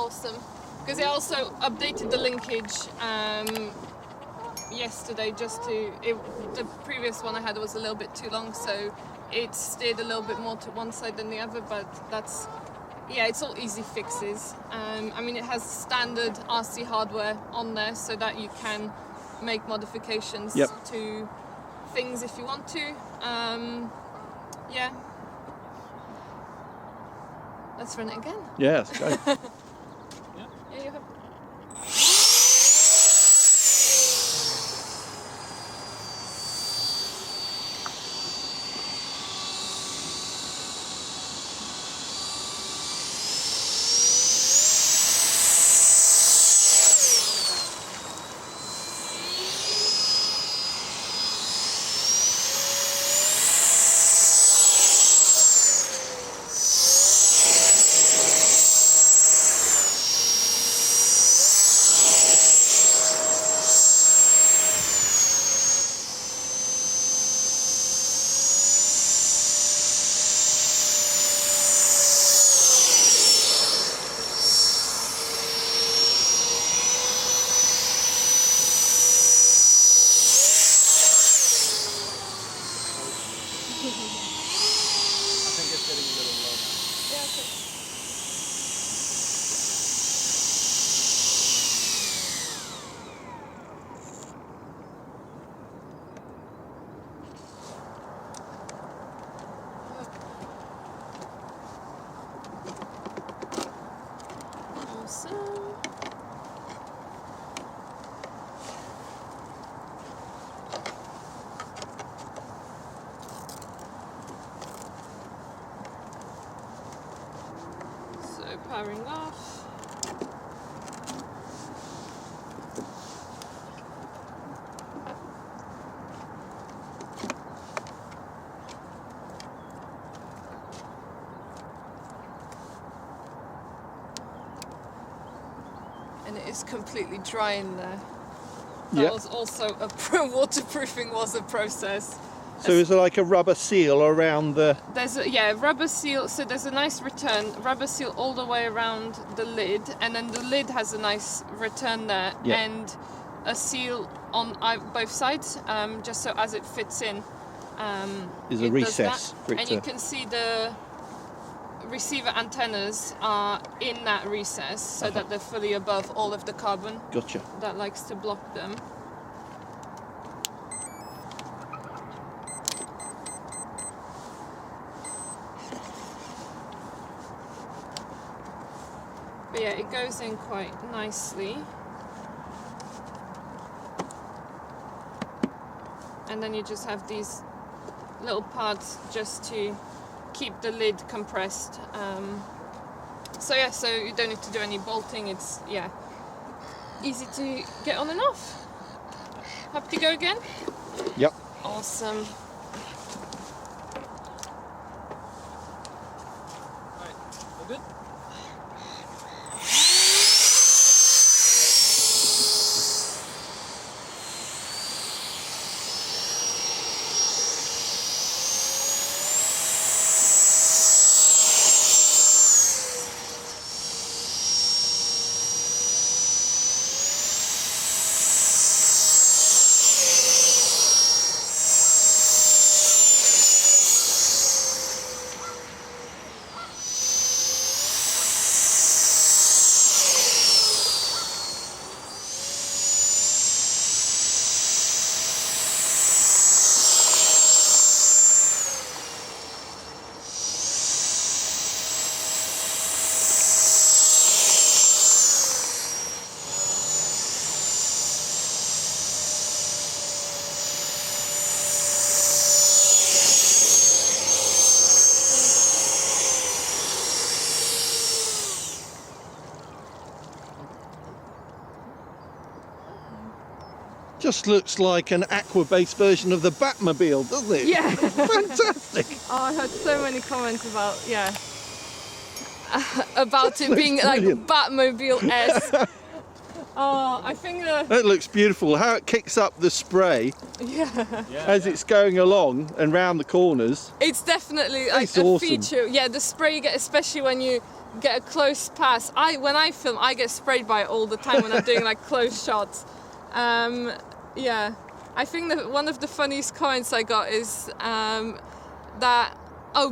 awesome. Because I also updated the linkage yesterday just to... the previous one I had was a little bit too long, so it steered a little bit more to one side than the other, but that's... Yeah, it's all easy fixes. I mean, it has standard RC hardware on there so that you can make modifications to things if you want to. Yeah. Let's run it again. Yeah, let's go. Yeah, you have. Powering off. And it is completely dry in there. That was also waterproofing was a process. So is there like a rubber seal around the... There's a rubber seal, so there's a nice rubber seal all the way around the lid, and then the lid has a nice return there, and a seal on both sides, just so as it fits in. There's a recess for it and you can see the receiver antennas are in that recess, so that they're fully above all of the carbon. Gotcha. That likes to block them. But yeah, it goes in quite nicely. And then you just have these little parts just to keep the lid compressed. So yeah, so you don't need to do any bolting. It's, easy to get on and off. Happy to go again? Yep. Awesome. Alright, all good? Just looks like an aqua-based version of the Batmobile, doesn't it? Yeah. Fantastic. Oh, I heard so many comments about, about it being brilliant. like Batmobile-esque. Oh, I think That looks beautiful. How it kicks up the spray as it's going along and round the corners. It's definitely like It's a awesome. feature. Yeah, the spray you get, especially when you get a close pass. When I film, I get sprayed by it all the time when I'm doing like close shots. Yeah, I think that one of the funniest comments I got is that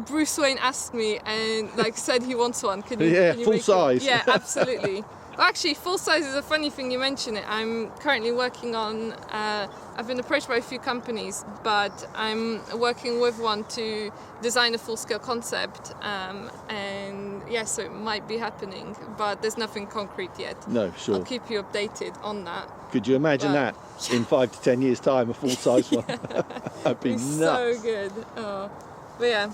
Bruce Wayne asked me and like said he wants one. Can you full make size. It? Yeah, absolutely. Well, actually, full size is a funny thing you mention it. I'm currently working on. I've been approached by a few companies, but I'm working with one to design a full-scale concept, and yeah, so it might be happening, but there's nothing concrete yet. No, sure. I'll keep you updated on that. Could you imagine that in 5 to 10 years' time, a full-size one? That'd be nuts. So good. Oh, but yeah.